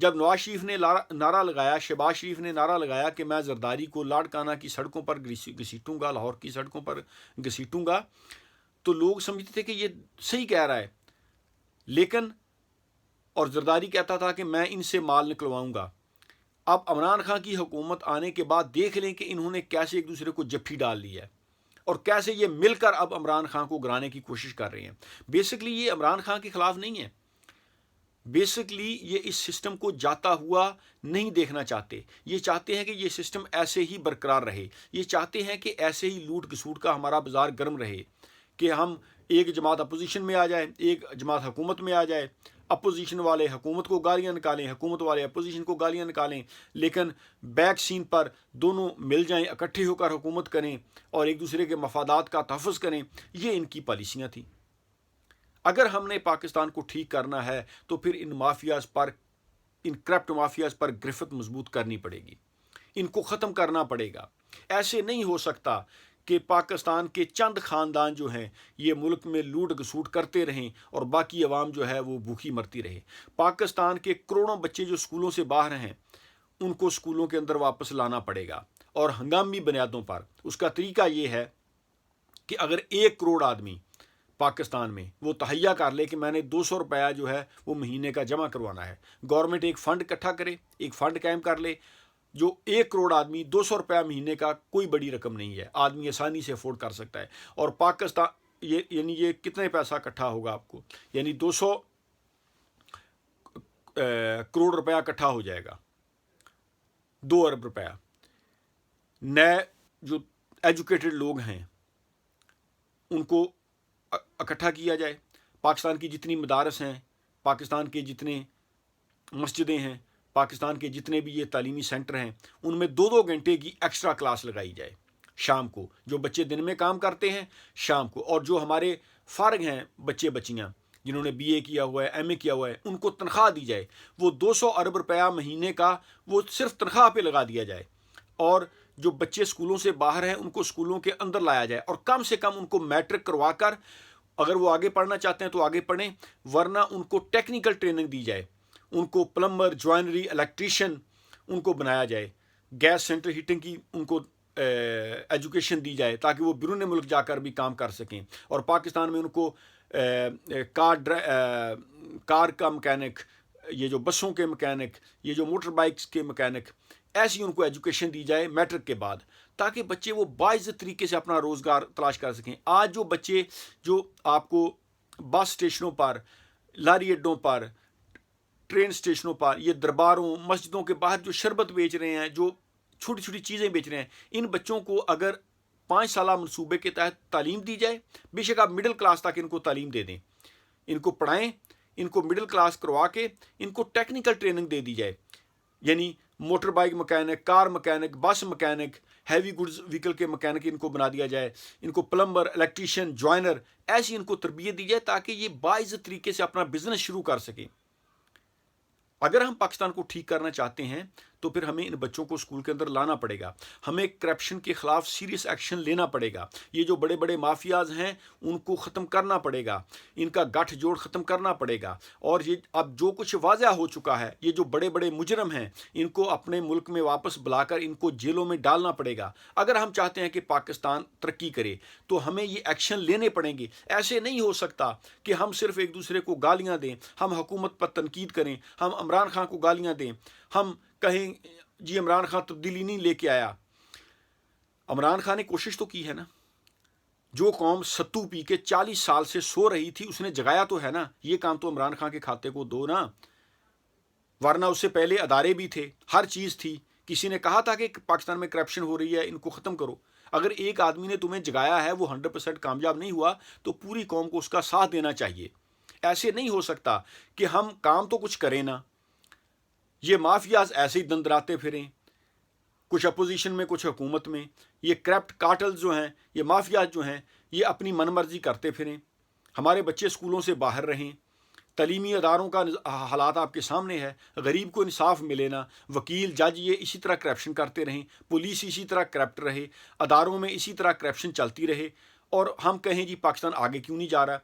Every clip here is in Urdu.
جب نواز شریف نے نعرہ لگایا، شہباز شریف نے نعرہ لگایا کہ میں زرداری کو لاڑکانہ کی سڑکوں پر گھسیٹوں گا، لاہور کی سڑکوں پر گھسیٹوں گا، تو لوگ سمجھتے تھے کہ یہ صحیح کہہ رہا ہے، لیکن اور زرداری کہتا تھا کہ میں ان سے مال نکلواؤں گا۔ اب عمران خان کی حکومت آنے کے بعد دیکھ لیں کہ انہوں نے کیسے ایک دوسرے کو جپھی ڈال لی ہے اور کیسے یہ مل کر اب عمران خان کو گرانے کی کوشش کر رہے ہیں۔ بیسکلی یہ عمران خان کے خلاف نہیں ہے، بیسکلی یہ اس سسٹم کو جاتا ہوا نہیں دیکھنا چاہتے، یہ چاہتے ہیں کہ یہ سسٹم ایسے ہی برقرار رہے، یہ چاہتے ہیں کہ ایسے ہی لوٹ گھسوٹ کا ہمارا بازار گرم رہے، کہ ہم ایک جماعت اپوزیشن میں آ جائے، ایک جماعت حکومت میں آ جائے، اپوزیشن والے حکومت کو گالیاں نکالیں، حکومت والے اپوزیشن کو گالیاں نکالیں، لیکن بیک سین پر دونوں مل جائیں، اکٹھے ہو کر حکومت کریں اور ایک دوسرے کے مفادات کا تحفظ کریں۔ یہ ان کی پالیسیاں تھیں۔ اگر ہم نے پاکستان کو ٹھیک کرنا ہے تو پھر ان مافیاز پر، ان کرپٹ مافیاز پر گرفت مضبوط کرنی پڑے گی، ان کو ختم کرنا پڑے گا۔ ایسے نہیں ہو سکتا کہ پاکستان کے چند خاندان جو ہیں یہ ملک میں لوٹ گھسوٹ کرتے رہیں اور باقی عوام جو ہے وہ بھوکی مرتی رہے۔ پاکستان کے کروڑوں بچے جو اسکولوں سے باہر ہیں ان کو اسکولوں کے اندر واپس لانا پڑے گا، اور ہنگامی بنیادوں پر۔ اس کا طریقہ یہ ہے کہ اگر 1 کروڑ آدمی پاکستان میں وہ تہیا کر لے کہ میں نے 200 روپیہ جو ہے وہ مہینے کا جمع کروانا ہے، گورنمنٹ ایک فنڈ اکٹھا کرے، ایک فنڈ قائم کر لے، جو 1 کروڑ آدمی 200 روپیہ مہینے کا کوئی بڑی رقم نہیں ہے، آدمی آسانی سے افورڈ کر سکتا ہے۔ اور پاکستان یعنی یہ کتنے پیسہ اکٹھا ہوگا آپ کو، یعنی 200 کروڑ روپیہ اکٹھا ہو جائے گا، 2 ارب روپیہ۔ نئے جو ایجوکیٹڈ لوگ ہیں ان کو اکٹھا کیا جائے، پاکستان کی جتنی مدارس ہیں، پاکستان کے جتنے مسجدیں ہیں، پاکستان کے جتنے بھی یہ تعلیمی سینٹر ہیں، ان میں 2 گھنٹے کی ایکسٹرا کلاس لگائی جائے شام کو۔ جو بچے دن میں کام کرتے ہیں شام کو، اور جو ہمارے فارغ ہیں بچے بچیاں جنہوں نے BA کیا ہوا ہے، MA کیا ہوا ہے، ان کو تنخواہ دی جائے۔ وہ 200 ارب روپیہ مہینے کا وہ صرف تنخواہ پہ لگا دیا جائے، اور جو بچے اسکولوں سے باہر ہیں ان کو اسکولوں کے اندر لایا جائے، اور کم سے کم ان کو میٹرک کروا کر، اگر وہ آگے پڑھنا چاہتے ہیں تو آگے پڑھیں، ورنہ ان کو ٹیکنیکل ٹریننگ دی جائے، ان کو پلمبر، جوائنری، الیکٹریشین ان کو بنایا جائے، گیس سینٹر ہیٹنگ کی ان کو ایجوکیشن دی جائے تاکہ وہ بیرون ملک جا کر بھی کام کر سکیں، اور پاکستان میں ان کو کار کا مکینک، یہ جو بسوں کے مکینک، یہ جو موٹر بائکس کے مکینک، ایسی ان کو ایجوکیشن دی جائے میٹرک کے بعد، تاکہ بچے وہ باعزت طریقے سے اپنا روزگار تلاش کر سکیں۔ آج جو بچے جو آپ کو بس اسٹیشنوں پر، لاری اڈوں پر، ٹرین اسٹیشنوں پر، یہ درباروں، مسجدوں کے باہر جو شربت بیچ رہے ہیں، جو چھوٹی چھوٹی چیزیں بیچ رہے ہیں، ان بچوں کو اگر 5 سالہ منصوبے کے تحت تعلیم دی جائے، بے شک آپ مڈل کلاس تک ان کو تعلیم دے دیں، ان کو پڑھائیں، ان کو مڈل کلاس کروا کے ان کو ٹیکنیکل ٹریننگ دے دی جائے، یعنی motor bike mechanic, car mechanic, بس مکینک، ہیوی گڈز وہیکل کے مکینک ان کو بنا دیا جائے، ان کو پلمبر، الیکٹریشین، جوائنر، ایسی ان کو تربیت دی جائے تاکہ یہ باعزت طریقے سے اپنا بزنس شروع کر سکیں۔ اگر ہم پاکستان کو ٹھیک کرنا چاہتے ہیں تو پھر ہمیں ان بچوں کو اسکول کے اندر لانا پڑے گا، ہمیں کرپشن کے خلاف سیریس ایکشن لینا پڑے گا، یہ جو بڑے بڑے مافیاز ہیں ان کو ختم کرنا پڑے گا، ان کا گٹھ جوڑ ختم کرنا پڑے گا، اور یہ اب جو کچھ واضح ہو چکا ہے، یہ جو بڑے بڑے مجرم ہیں ان کو اپنے ملک میں واپس بلا کر ان کو جیلوں میں ڈالنا پڑے گا۔ اگر ہم چاہتے ہیں کہ پاکستان ترقی کرے تو ہمیں یہ ایکشن لینے پڑیں گے۔ ایسے نہیں ہو سکتا کہ ہم صرف ایک دوسرے کو گالیاں دیں، ہم حکومت پر تنقید کریں، ہم عمران خان کو گالیاں دیں، ہم کہیں جی عمران خان تبدیلی نہیں لے کے آیا۔ عمران خان نے کوشش تو کی ہے نا، جو قوم ستو پی کے 40 سال سے سو رہی تھی اس نے جگایا تو ہے نا، یہ کام تو عمران خان کے کھاتے کو دو نا، ورنہ اس سے پہلے ادارے بھی تھے، ہر چیز تھی، کسی نے کہا تھا کہ پاکستان میں کرپشن ہو رہی ہے، ان کو ختم کرو۔ اگر ایک آدمی نے تمہیں جگایا ہے، وہ 100% کامیاب نہیں ہوا تو پوری قوم کو اس کا ساتھ دینا چاہیے۔ ایسے نہیں ہو سکتا کہ ہم کام تو کچھ کریں نا، یہ مافیاز ایسے ہی دندراتے پھریں، کچھ اپوزیشن میں کچھ حکومت میں، یہ کرپٹ کارٹل جو ہیں، یہ مافیاز جو ہیں، یہ اپنی من مرضی کرتے پھریں۔ ہمارے بچے اسکولوں سے باہر رہیں، تعلیمی اداروں کا حالات آپ کے سامنے ہے، غریب کو انصاف ملے نا، وکیل جج یہ اسی طرح کرپشن کرتے رہیں، پولیس اسی طرح کرپٹ رہے، اداروں میں اسی طرح کرپشن چلتی رہے، اور ہم کہیں جی پاکستان آگے کیوں نہیں جا رہا۔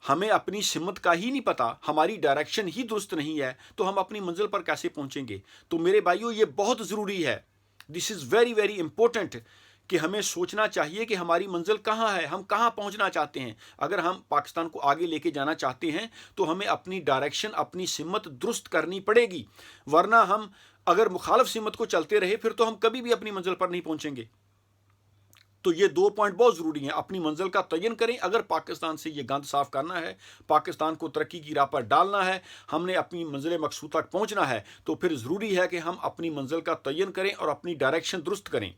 ہمیں اپنی سمت کا ہی نہیں پتا، ہماری ڈائریکشن ہی درست نہیں ہے، تو ہم اپنی منزل پر کیسے پہنچیں گے؟ تو میرے بھائیوں، یہ بہت ضروری ہے، دس از ویری ویری امپورٹنٹ، کہ ہمیں سوچنا چاہیے کہ ہماری منزل کہاں ہے، ہم کہاں پہنچنا چاہتے ہیں۔ اگر ہم پاکستان کو آگے لے کے جانا چاہتے ہیں تو ہمیں اپنی ڈائریکشن، اپنی سمت درست کرنی پڑے گی، ورنہ ہم اگر مخالف سمت کو چلتے رہے پھر تو ہم کبھی بھی اپنی منزل پر نہیں پہنچیں گے۔ تو یہ 2 پوائنٹ بہت ضروری ہیں، اپنی منزل کا تعین کریں۔ اگر پاکستان سے یہ گند صاف کرنا ہے، پاکستان کو ترقی کی راہ پر ڈالنا ہے، ہم نے اپنی منزل مقصود تک پہنچنا ہے، تو پھر ضروری ہے کہ ہم اپنی منزل کا تعین کریں اور اپنی ڈائریکشن درست کریں۔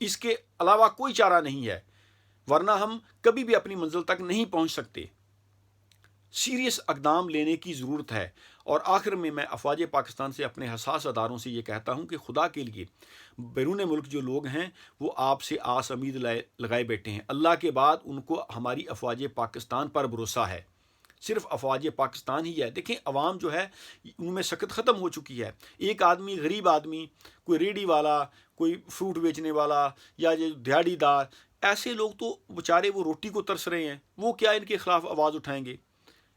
اس کے علاوہ کوئی چارہ نہیں ہے، ورنہ ہم کبھی بھی اپنی منزل تک نہیں پہنچ سکتے۔ سیریس اقدام لینے کی ضرورت ہے۔ اور آخر میں افواج پاکستان سے، اپنے حساس اداروں سے یہ کہتا ہوں کہ خدا کے لیے بیرون ملک جو لوگ ہیں وہ آپ سے آس امید لگائے بیٹھے ہیں۔ اللہ کے بعد ان کو ہماری افواج پاکستان پر بھروسہ ہے، صرف افواج پاکستان ہی ہے۔ دیکھیں، عوام جو ہے ان میں سخت ختم ہو چکی ہے۔ ایک آدمی، غریب آدمی، کوئی ریڑھی والا، کوئی فروٹ بیچنے والا، یا جو دیہڑی دار، ایسے لوگ تو بیچارے وہ روٹی کو ترس رہے ہیں، وہ کیا ان کے خلاف آواز اٹھائیں گے؟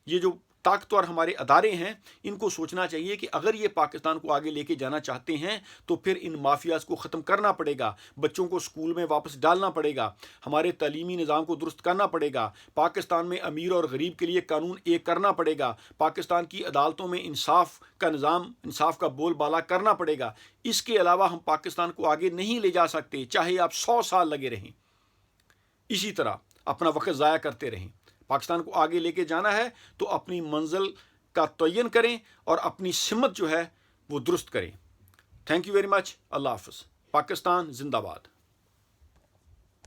یہ جو طاقتور ہمارے ادارے ہیں، ان کو سوچنا چاہیے کہ اگر یہ پاکستان کو آگے لے کے جانا چاہتے ہیں تو پھر ان مافیاز کو ختم کرنا پڑے گا، بچوں کو سکول میں واپس ڈالنا پڑے گا، ہمارے تعلیمی نظام کو درست کرنا پڑے گا، پاکستان میں امیر اور غریب کے لیے قانون ایک کرنا پڑے گا، پاکستان کی عدالتوں میں انصاف کا نظام، انصاف کا بول بالا کرنا پڑے گا۔ اس کے علاوہ ہم پاکستان کو آگے نہیں لے جا سکتے، چاہے آپ 100 سال لگے رہیں، اسی طرح اپنا وقت ضائع کرتے رہیں۔ پاکستان کو آگے لے کے جانا ہے تو اپنی منزل کا تعین کریں اور اپنی سمت جو ہے وہ درست کریں۔ Thank you very much. اللہ حافظ۔ پاکستان زندہ باد۔